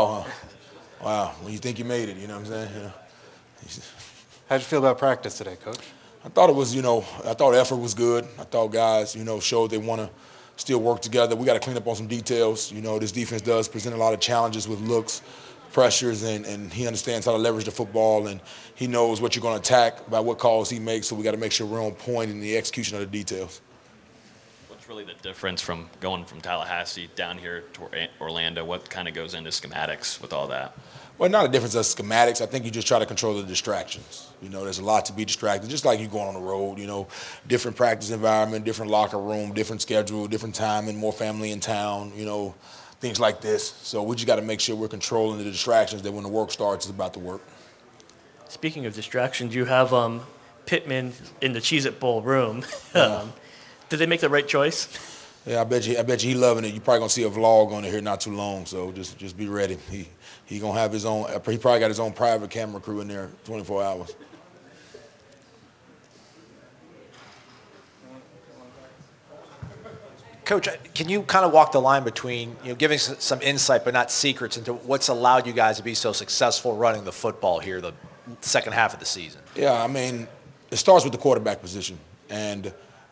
Oh, huh? Wow, when you think you made it, you know what I'm saying? How'd you feel about practice today, Coach? I thought it was, I thought effort was good. I thought guys, showed they want to still work together. We got to clean up on some details. This defense does present a lot of challenges with looks, pressures, and he understands how to leverage the football, and he knows what you're going to attack by what calls he makes, so we got to make sure we're on point in the execution of the details. What's really the difference from going from Tallahassee down here to Orlando? What kind of goes into schematics with all that? Well, not a difference of schematics. I think you just try to control the distractions. There's a lot to be distracted, just like you going on the road, different practice environment, different locker room, different schedule, different timing, more family in town, things like this. So we just got to make sure we're controlling the distractions that when the work starts, it's about the work. Speaking of distractions, you have Pittman in the Cheez-It Bowl room. Yeah. Did they make the right choice? Yeah, I bet you he loving it. You're probably gonna see a vlog on it here not too long, so just be ready. He gonna have his own. He probably got his own private camera crew in there, 24 hours. Coach, can you kind of walk the line between giving some insight but not secrets into what's allowed you guys to be so successful running the football here the second half of the season? Yeah, I mean, it starts with the quarterback position, and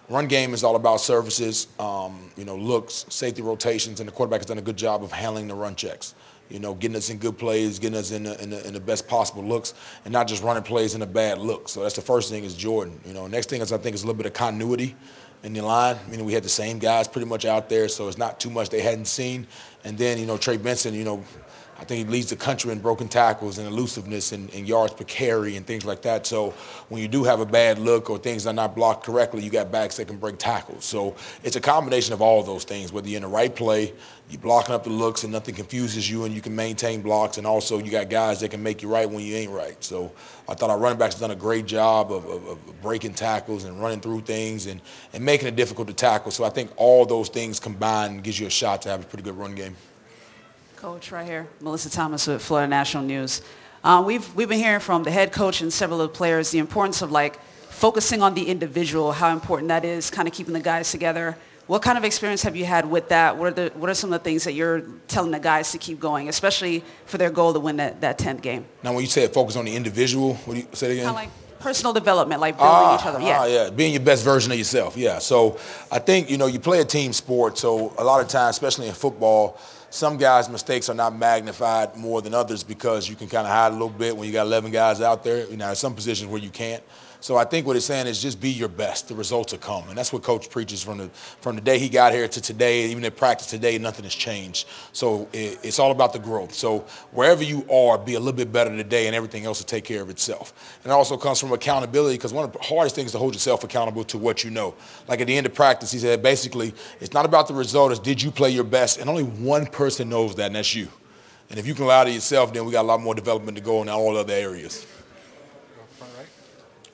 run game is all about services, looks, safety rotations, and the quarterback has done a good job of handling the run checks. Getting us in good plays, getting us in the best possible looks, and not just running plays in a bad look. So that's the first thing is Jordan. Next thing is I think is a little bit of continuity in the line. We had the same guys pretty much out there, so it's not too much they hadn't seen. And then, Trey Benson, I think he leads the country in broken tackles and elusiveness and yards per carry and things like that. So when you do have a bad look or things are not blocked correctly, you got backs that can break tackles. So it's a combination of all of those things, whether you're in the right play, you're blocking up the looks and nothing confuses you and you can maintain blocks, and also you got guys that can make you right when you ain't right. So I thought our running backs have done a great job of breaking tackles and running through things and making it difficult to tackle. So I think all those things combined gives you a shot to have a pretty good run game. Coach, right here, Melissa Thomas with Florida National News. We've been hearing from the head coach and several of the players the importance of focusing on the individual, how important that is, kind of keeping the guys together. What kind of experience have you had with that? What are some of the things that you're telling the guys to keep going, especially for their goal to win that 10th game? Now, when you say focus on the individual, what do you say it again? Kind of like personal development, like building each other. Yeah, being your best version of yourself. Yeah, so I think you play a team sport, so a lot of times, especially in football, some guys' mistakes are not magnified more than others because you can kind of hide a little bit when you got 11 guys out there. There's some positions where you can't. So I think what it's saying is just be your best. The results will come. And that's what Coach preaches from the day he got here to today. Even at practice today, nothing has changed. So it's all about the growth. So wherever you are, be a little bit better today and everything else will take care of itself. And it also comes from accountability because one of the hardest things is to hold yourself accountable to what you know. Like at the end of practice, he said basically it's not about the result, it's did you play your best? And only one person knows that, and that's you. And if you can lie to yourself, then we got a lot more development to go in all other areas.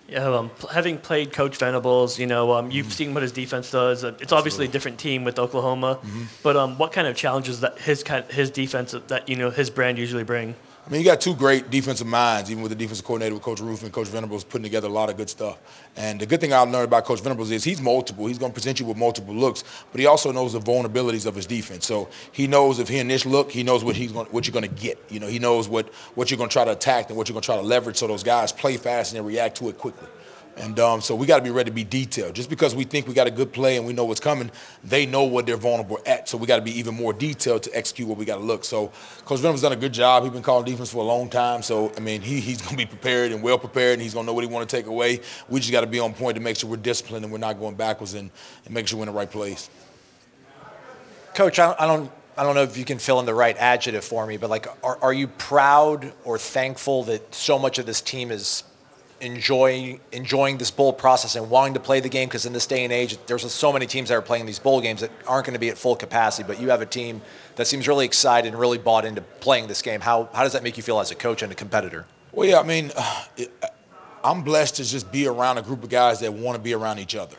Yeah, having played Coach Venables, you've seen what his defense does. It's obviously a different team with Oklahoma, but what kind of challenges that his defense that his brand usually bring? I mean, you got two great defensive minds, even with the defensive coordinator with Coach Roof and Coach Venables putting together a lot of good stuff. And the good thing I've learned about Coach Venables is he's multiple. He's going to present you with multiple looks, but he also knows the vulnerabilities of his defense. So he knows if he in this look, he knows what you're going to get. He knows what you're going to try to attack and what you're going to try to leverage so those guys play fast and they react to it quickly. And so we got to be ready to be detailed. Just because we think we got a good play and we know what's coming, they know what they're vulnerable at. So we got to be even more detailed to execute what we got to look. So Coach Venables done a good job. He's been calling defense for a long time. So, I mean, he's going to be prepared and well prepared, and he's going to know what he want to take away. We just got to be on point to make sure we're disciplined and we're not going backwards and making sure we're in the right place. Coach, I don't know if you can fill in the right adjective for me, but are you proud or thankful that so much of this team is enjoying this bowl process and wanting to play the game? Because in this day and age, there's so many teams that are playing these bowl games that aren't going to be at full capacity, but you have a team that seems really excited and really bought into playing this game. How does that make you feel as a coach and a competitor? Well, yeah, I mean, I'm blessed to just be around a group of guys that want to be around each other.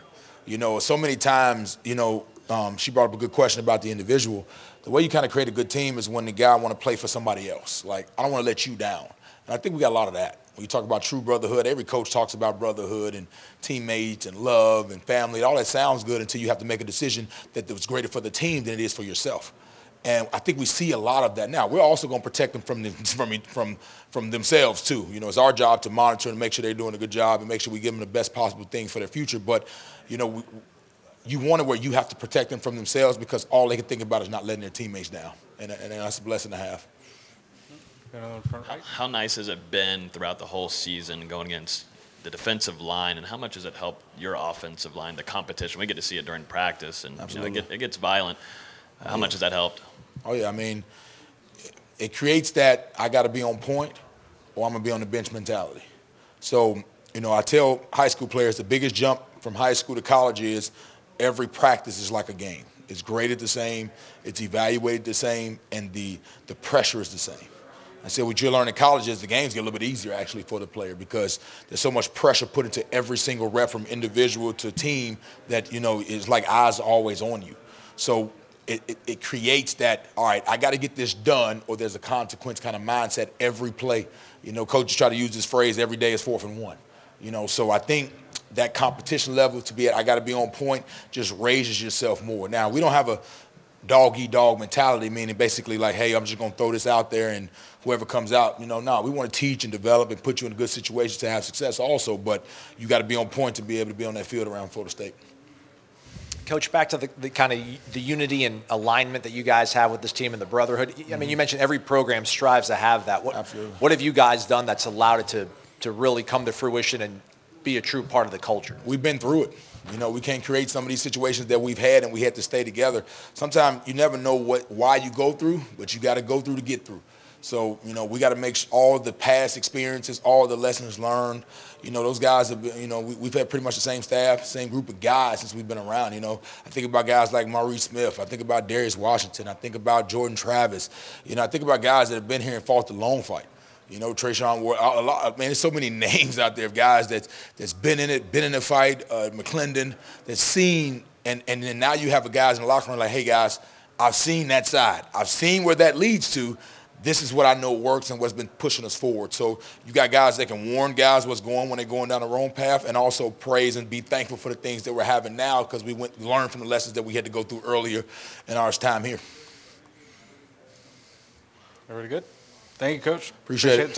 So many times, she brought up a good question about the individual. The way you kind of create a good team is when the guy want to play for somebody else. Like, I don't want to let you down. And I think we got a lot of that. When you talk about true brotherhood, every coach talks about brotherhood and teammates and love and family. All that sounds good until you have to make a decision that it's greater for the team than it is for yourself. And I think we see a lot of that now. We're also going to protect them from themselves too. You know, it's our job to monitor and make sure they're doing a good job and make sure we give them the best possible things for their future. But, you know, you want it where you have to protect them from themselves because all they can think about is not letting their teammates down. And that's a blessing to have. How nice has it been throughout the whole season going against the defensive line, and how much has it helped your offensive line, the competition? We get to see it during practice, and you know, it gets violent. How much has that helped? Oh, yeah. I mean, it creates that I got to be on point or I'm going to be on the bench mentality. So, you know, I tell high school players the biggest jump from high school to college is every practice is like a game. It's graded the same, it's evaluated the same, and the pressure is the same. I said what you learn in college is the games get a little bit easier actually for the player because there's so much pressure put into every single rep from individual to team that, you know, it's like eyes are always on you. So it creates that, all right, I got to get this done or there's a consequence kind of mindset every play. You know, coaches try to use this phrase, every day is 4th and 1. You know, so I think that competition level to be at, I got to be on point, just raises yourself more. Now, we don't have a dog-eat-dog mentality, meaning basically like, hey, I'm just going to throw this out there and whoever comes out, you know, no, we want to teach and develop and put you in a good situation to have success also, but you got to be on point to be able to be on that field around Florida State. Coach, back to the kind of the unity and alignment that you guys have with this team and the brotherhood. I mean, you mentioned every program strives to have that. Absolutely. What have you guys done that's allowed it to really come to fruition and be a true part of the culture? We've been through it. You know, we can't create some of these situations that we've had and we had to stay together. Sometimes you never know why you go through, but you got to go through to get through. So, you know, we got to make sure all the past experiences, all the lessons learned, you know, those guys have been, you know, we've had pretty much the same staff, same group of guys since we've been around, you know. I think about guys like Maurice Smith. I think about Darius Washington. I think about Jordan Travis. You know, I think about guys that have been here and fought the long fight. You know, Trayshawn Ward, a lot, man, there's so many names out there of guys that's been in it, been in the fight, McClendon, that's seen, and then now you have guys in the locker room like, hey, guys, I've seen that side. I've seen where that leads to. This is what I know works and what's been pushing us forward. So you got guys that can warn guys what's going when they're going down the wrong path and also praise and be thankful for the things that we're having now because we learned from the lessons that we had to go through earlier in our time here. Everybody good? Thank you, Coach. Appreciate it.